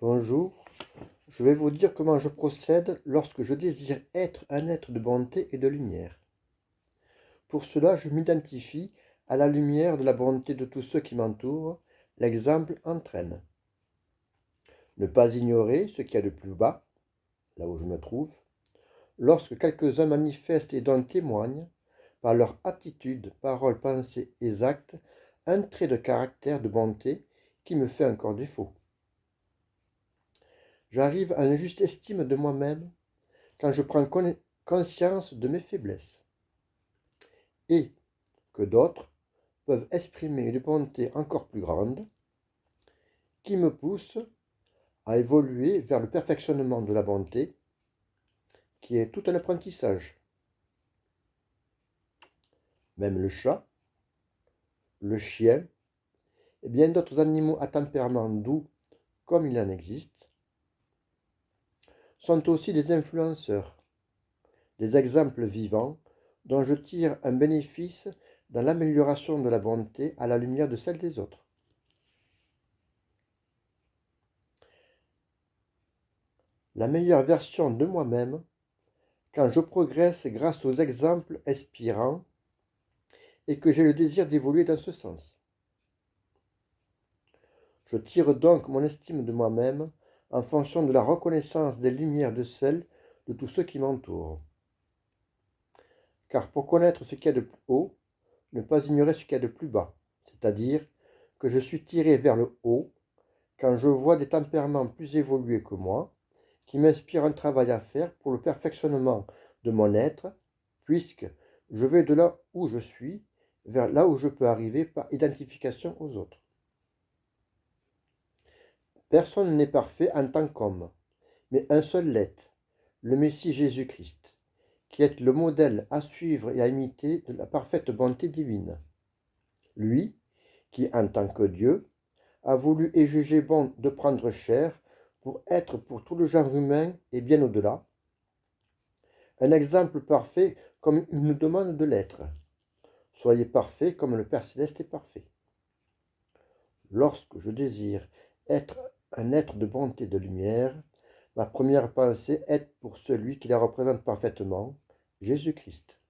Bonjour, je vais vous dire comment je procède lorsque je désire être un être de bonté et de lumière. Pour cela, je m'identifie à la lumière de la bonté de tous ceux qui m'entourent. L'exemple entraîne. Ne pas ignorer ce qu'il y a de plus bas, là où je me trouve, lorsque quelques-uns manifestent et dont témoignent, par leur attitude, paroles, pensées et actes, un trait de caractère de bonté qui me fait encore défaut. J'arrive à une juste estime de moi-même quand je prends conscience de mes faiblesses et que d'autres peuvent exprimer une bonté encore plus grande qui me pousse à évoluer vers le perfectionnement de la bonté qui est tout un apprentissage. Même le chat, le chien et bien d'autres animaux à tempérament doux comme il en existe sont aussi des influenceurs, des exemples vivants dont je tire un bénéfice dans l'amélioration de la bonté à la lumière de celle des autres. La meilleure version de moi-même quand je progresse grâce aux exemples inspirants et que j'ai le désir d'évoluer dans ce sens. Je tire donc mon estime de moi-même en fonction de la reconnaissance des lumières de celles de tous ceux qui m'entourent. Car pour connaître ce qu'il y a de plus haut, ne pas ignorer ce qu'il y a de plus bas, c'est-à-dire que je suis tiré vers le haut quand je vois des tempéraments plus évolués que moi, qui m'inspirent un travail à faire pour le perfectionnement de mon être, puisque je vais de là où je suis vers là où je peux arriver par identification aux autres. Personne n'est parfait en tant qu'homme, mais un seul l'est, le Messie Jésus-Christ, qui est le modèle à suivre et à imiter de la parfaite bonté divine. Lui, qui en tant que Dieu, a voulu et jugé bon de prendre chair pour être pour tout le genre humain et bien au-delà, un exemple parfait comme il nous demande de l'être. Soyez parfaits comme le Père Céleste est parfait. Lorsque je désire être un être de bonté et de lumière, ma première pensée est pour celui qui la représente parfaitement, Jésus-Christ.